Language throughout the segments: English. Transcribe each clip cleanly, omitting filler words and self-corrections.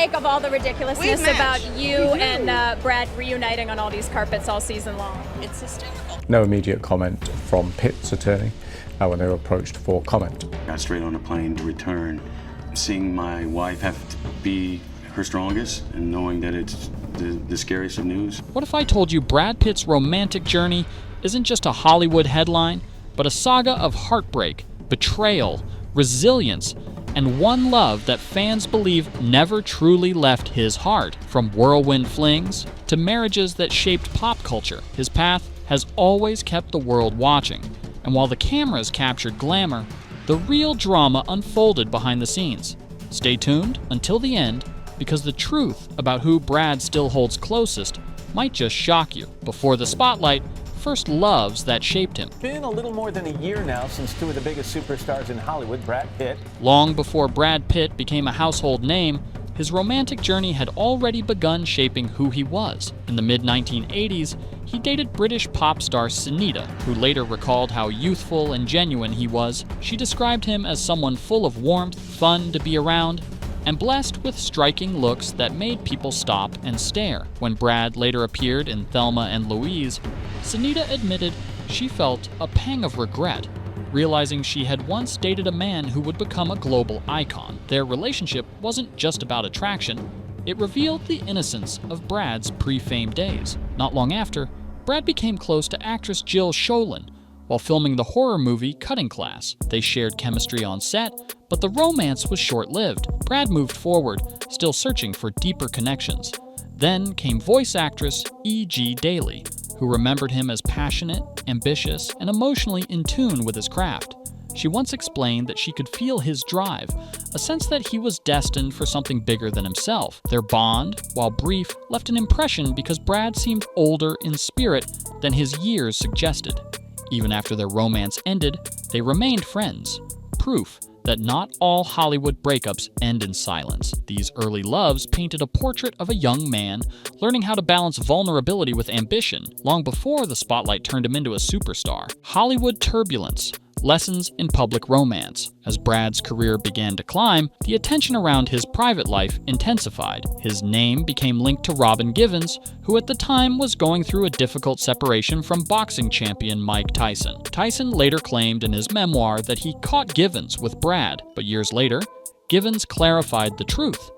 make of all the ridiculousness about you and Brad reuniting on all these carpets all season long? It's hysterical. No immediate comment from Pitt's attorney when they were approached for comment. Got straight on a plane to return. Seeing my wife have to be her strongest and knowing that it's the scariest of news. What if I told you Brad Pitt's romantic journey isn't just a Hollywood headline, but a saga of heartbreak, betrayal, resilience, and one love that fans believe never truly left his heart? From whirlwind flings to marriages that shaped pop culture, his path has always kept the world watching. And while the cameras captured glamour, the real drama unfolded behind the scenes. Stay tuned until the end, because the truth about who Brad still holds closest might just shock you before the spotlight first loves that shaped him. It's been a little more than a year now since two of the biggest superstars in Hollywood, Brad Pitt. Long before Brad Pitt became a household name, his romantic journey had already begun shaping who he was. In the mid-1980s, he dated British pop star Sinitta, who later recalled how youthful and genuine he was. She described him as someone full of warmth, fun to be around, and blessed with striking looks that made people stop and stare. When Brad later appeared in Thelma and Louise, Sinitta admitted she felt a pang of regret, realizing she had once dated a man who would become a global icon. Their relationship wasn't just about attraction, it revealed the innocence of Brad's pre-fame days. Not long after, Brad became close to actress Jill Schoelen while filming the horror movie Cutting Class. They shared chemistry on set, but the romance was short-lived. Brad moved forward, still searching for deeper connections. Then came voice actress E.G. Daly, who remembered him as passionate, ambitious, and emotionally in tune with his craft. She once explained that she could feel his drive, a sense that he was destined for something bigger than himself. Their bond, while brief, left an impression because Brad seemed older in spirit than his years suggested. Even after their romance ended, they remained friends. Proof that not all Hollywood breakups end in silence. These early loves painted a portrait of a young man learning how to balance vulnerability with ambition long before the spotlight turned him into a superstar. Hollywood turbulence. Lessons in public romance. As Brad's career began to climb, the attention around his private life intensified. His name became linked to Robin Givens, who at the time was going through a difficult separation from boxing champion Mike Tyson. Tyson later claimed in his memoir that he caught Givens with Brad, but years later, Givens clarified the truth.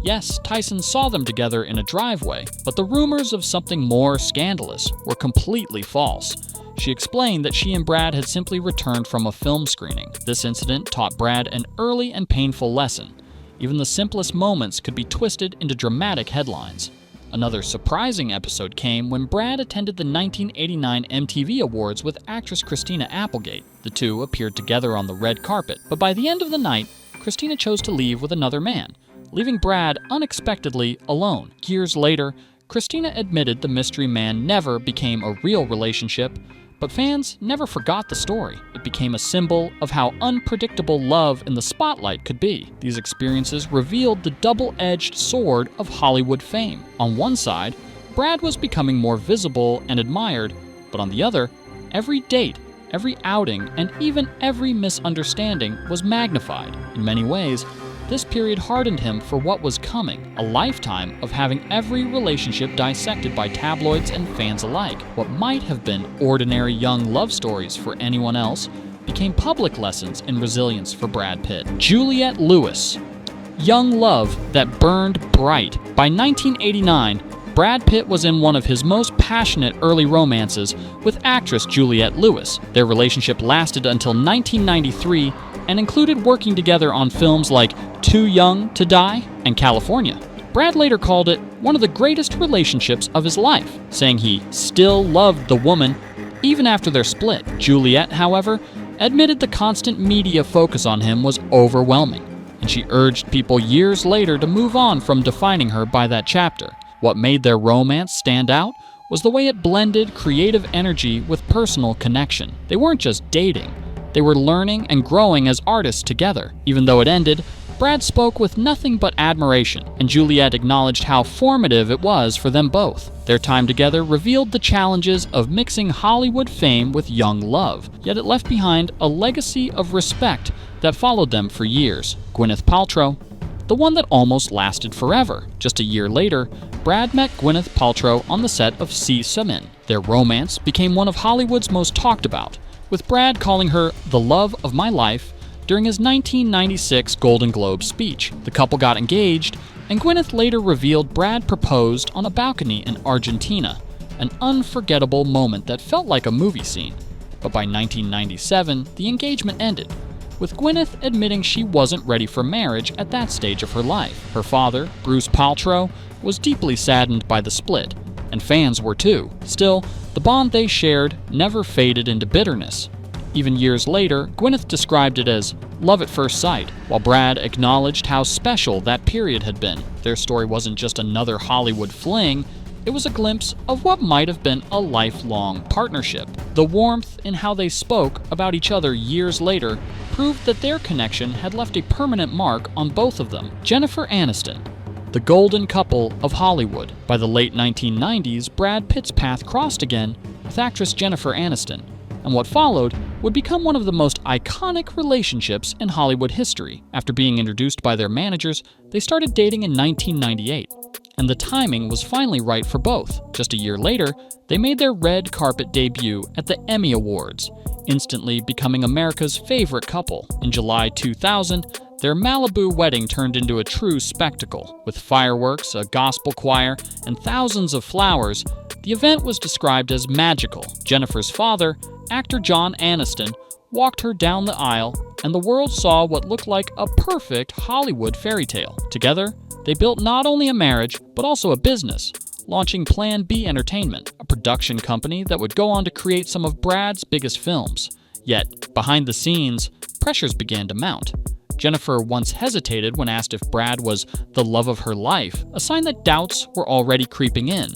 Yes, Tyson saw them together in a driveway, but the rumors of something more scandalous were completely false. She explained that she and Brad had simply returned from a film screening. This incident taught Brad an early and painful lesson. Even the simplest moments could be twisted into dramatic headlines. Another surprising episode came when Brad attended the 1989 MTV Awards with actress Christina Applegate. The two appeared together on the red carpet, but by the end of the night, Christina chose to leave with another man, leaving Brad unexpectedly alone. Years later, Christina admitted the mystery man never became a real relationship, but fans never forgot the story. It became a symbol of how unpredictable love in the spotlight could be. These experiences revealed the double-edged sword of Hollywood fame. On one side, Brad was becoming more visible and admired, but on the other, every date, every outing, and even every misunderstanding was magnified. In many ways, this period hardened him for what was coming, a lifetime of having every relationship dissected by tabloids and fans alike. What might have been ordinary young love stories for anyone else became public lessons in resilience for Brad Pitt. Juliette Lewis. Young love that burned bright. By 1989, Brad Pitt was in one of his most passionate early romances with actress Juliette Lewis. Their relationship lasted until 1993 and included working together on films like Too Young to Die and California. Brad later called it one of the greatest relationships of his life, saying he still loved the woman even after their split. Juliette, however, admitted the constant media focus on him was overwhelming, and she urged people years later to move on from defining her by that chapter. What made their romance stand out was the way it blended creative energy with personal connection. They weren't just dating, they were learning and growing as artists together. Even though it ended, Brad spoke with nothing but admiration, and Juliette acknowledged how formative it was for them both. Their time together revealed the challenges of mixing Hollywood fame with young love, yet it left behind a legacy of respect that followed them for years. Gwyneth Paltrow, the one that almost lasted forever. Just a year later, Brad met Gwyneth Paltrow on the set of See Samin. Their romance became one of Hollywood's most talked about, with Brad calling her the love of my life during his 1996 Golden Globe speech. The couple got engaged, and Gwyneth later revealed Brad proposed on a balcony in Argentina, an unforgettable moment that felt like a movie scene. But by 1997, the engagement ended, with Gwyneth admitting she wasn't ready for marriage at that stage of her life. Her father, Bruce Paltrow, was deeply saddened by the split, and fans were too. Still, the bond they shared never faded into bitterness. Even years later, Gwyneth described it as love at first sight, while Brad acknowledged how special that period had been. Their story wasn't just another Hollywood fling, it was a glimpse of what might have been a lifelong partnership. The warmth in how they spoke about each other years later proved that their connection had left a permanent mark on both of them. Jennifer Aniston, the golden couple of Hollywood. By the late 1990s, Brad Pitt's path crossed again with actress Jennifer Aniston, and what followed would become one of the most iconic relationships in Hollywood history. After being introduced by their managers, they started dating in 1998, and the timing was finally right for both. Just a year later, they made their red carpet debut at the Emmy Awards, instantly becoming America's favorite couple. In July 2000, their Malibu wedding turned into a true spectacle. With fireworks, a gospel choir, and thousands of flowers, the event was described as magical. Jennifer's father, actor John Aniston, walked her down the aisle, and the world saw what looked like a perfect Hollywood fairy tale. Together, they built not only a marriage, but also a business, launching Plan B Entertainment, a production company that would go on to create some of Brad's biggest films. Yet, behind the scenes, pressures began to mount. Jennifer once hesitated when asked if Brad was the love of her life, a sign that doubts were already creeping in.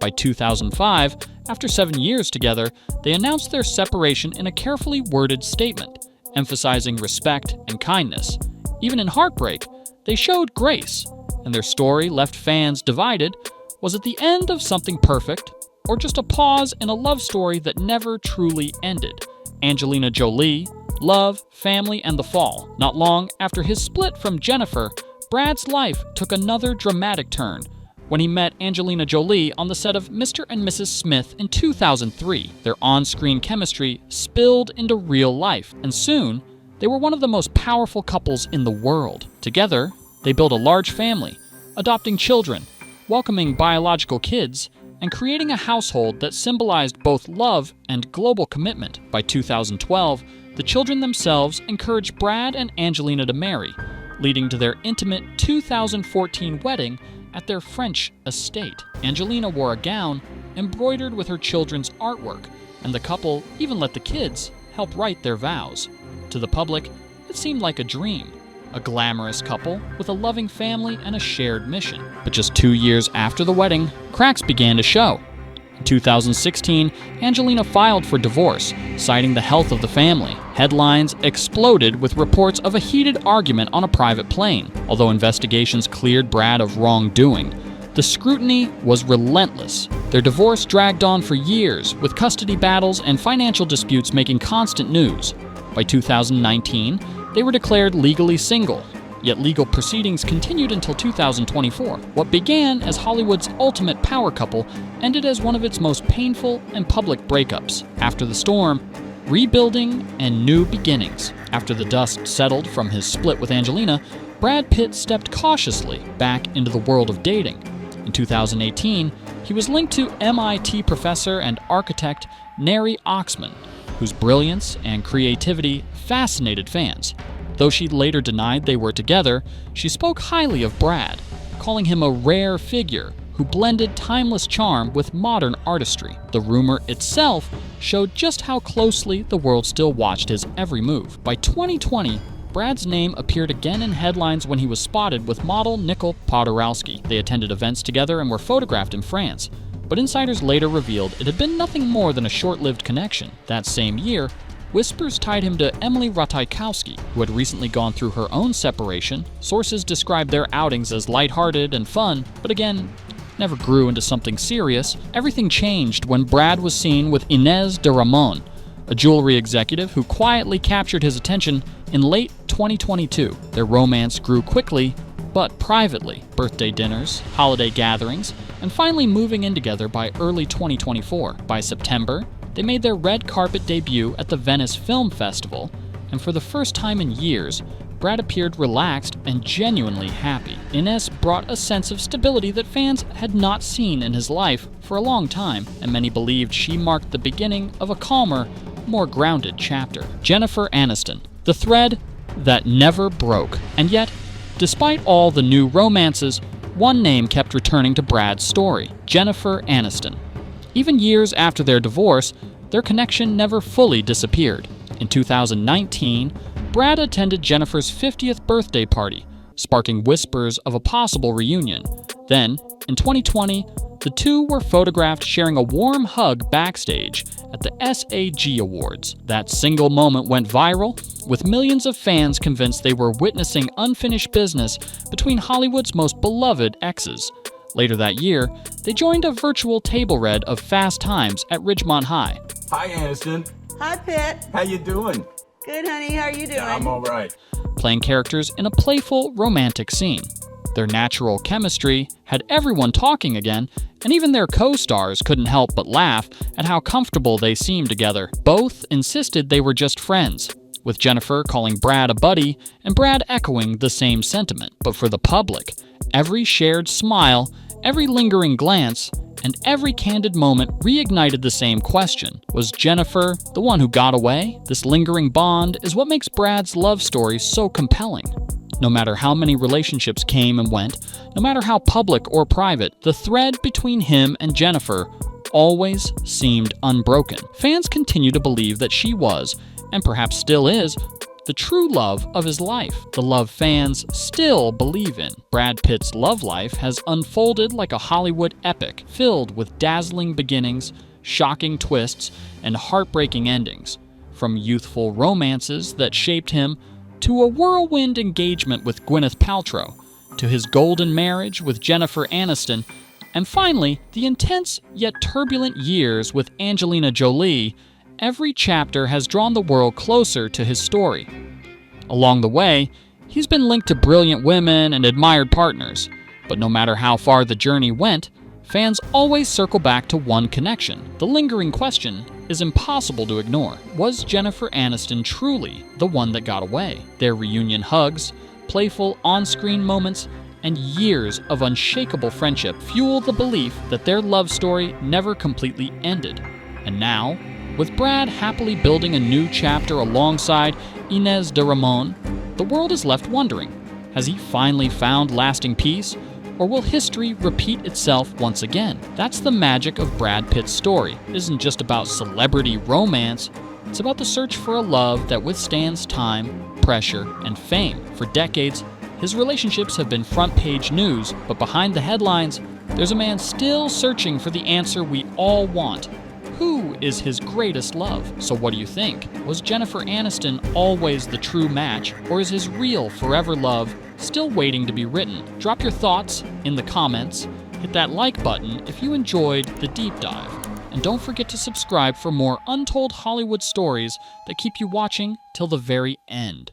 By 2005, after 7 years together, they announced their separation in a carefully worded statement, emphasizing respect and kindness. Even in heartbreak, they showed grace, and their story left fans divided. Was it the end of something perfect, or just a pause in a love story that never truly ended? Angelina Jolie, Love, Family, and The Fall. Not long after his split from Jennifer, Brad's life took another dramatic turn when he met Angelina Jolie on the set of Mr. and Mrs. Smith in 2003. Their on-screen chemistry spilled into real life, and soon, they were one of the most powerful couples in the world. Together, they built a large family, adopting children, welcoming biological kids, and creating a household that symbolized both love and global commitment. By 2012, the children themselves encouraged Brad and Angelina to marry, leading to their intimate 2014 wedding at their French estate. Angelina wore a gown embroidered with her children's artwork, and the couple even let the kids help write their vows. To the public, it seemed like a dream, a glamorous couple with a loving family and a shared mission. But just 2 years after the wedding, cracks began to show. In 2016, Angelina filed for divorce, citing the health of the family. Headlines exploded with reports of a heated argument on a private plane. Although investigations cleared Brad of wrongdoing, the scrutiny was relentless. Their divorce dragged on for years, with custody battles and financial disputes making constant news. By 2019, they were declared legally single, yet legal proceedings continued until 2024. What began as Hollywood's ultimate power couple ended as one of its most painful and public breakups. After the storm, rebuilding and new beginnings. After the dust settled from his split with Angelina, Brad Pitt stepped cautiously back into the world of dating. In 2018, he was linked to MIT professor and architect Neri Oxman, whose brilliance and creativity fascinated fans. Though she later denied they were together, she spoke highly of Brad, calling him a rare figure who blended timeless charm with modern artistry. The rumor itself showed just how closely the world still watched his every move. By 2020, Brad's name appeared again in headlines when he was spotted with model Nicole Podorowski. They attended events together and were photographed in France, but insiders later revealed it had been nothing more than a short-lived connection. That same year, whispers tied him to Emily Ratajkowski, who had recently gone through her own separation. Sources described their outings as lighthearted and fun, but again, never grew into something serious. Everything changed when Brad was seen with Inez de Ramon, a jewelry executive who quietly captured his attention in late 2022. Their romance grew quickly, but privately, birthday dinners, holiday gatherings, and finally moving in together by early 2024. By September, they made their red carpet debut at the Venice Film Festival, and for the first time in years, Brad appeared relaxed and genuinely happy. Ines brought a sense of stability that fans had not seen in his life for a long time, and many believed she marked the beginning of a calmer, more grounded chapter. Jennifer Aniston, the thread that never broke. And yet, despite all the new romances, one name kept returning to Brad's story: Jennifer Aniston. Even years after their divorce, their connection never fully disappeared. In 2019, Brad attended Jennifer's 50th birthday party, sparking whispers of a possible reunion. Then, in 2020, the two were photographed sharing a warm hug backstage at the SAG Awards. That single moment went viral, with millions of fans convinced they were witnessing unfinished business between Hollywood's most beloved exes. Later that year, they joined a virtual table read of Fast Times at Ridgemont High. Hi, Aniston. Hi, Pitt. How you doing? Good, honey. How are you doing? I'm all right. Playing characters in a playful, romantic scene. Their natural chemistry had everyone talking again, and even their co-stars couldn't help but laugh at how comfortable they seemed together. Both insisted they were just friends, with Jennifer calling Brad a buddy and Brad echoing the same sentiment. But for the public, every shared smile, every lingering glance, and every candid moment reignited the same question: was Jennifer the one who got away? This lingering bond is what makes Brad's love story so compelling. No matter how many relationships came and went, no matter how public or private, the thread between him and Jennifer always seemed unbroken. Fans continue to believe that she was, and perhaps still is, the true love of his life, the love fans still believe in. Brad Pitt's love life has unfolded like a Hollywood epic, filled with dazzling beginnings, shocking twists, and heartbreaking endings. From youthful romances that shaped him, to a whirlwind engagement with Gwyneth Paltrow, to his golden marriage with Jennifer Aniston, and finally, the intense yet turbulent years with Angelina Jolie, every chapter has drawn the world closer to his story. Along the way, he's been linked to brilliant women and admired partners, but no matter how far the journey went, fans always circle back to one connection. The lingering question is impossible to ignore. Was Jennifer Aniston truly the one that got away? Their reunion hugs, playful on-screen moments, and years of unshakable friendship fuel the belief that their love story never completely ended. And now, with Brad happily building a new chapter alongside Inez de Ramon, the world is left wondering, has he finally found lasting peace, or will history repeat itself once again? That's the magic of Brad Pitt's story. It isn't just about celebrity romance, it's about the search for a love that withstands time, pressure, and fame. For decades, his relationships have been front-page news, but behind the headlines, there's a man still searching for the answer we all want. Who is his greatest love? So what do you think? Was Jennifer Aniston always the true match, or is his real forever love still waiting to be written? Drop your thoughts in the comments, hit that like button if you enjoyed the deep dive, and don't forget to subscribe for more untold Hollywood stories that keep you watching till the very end.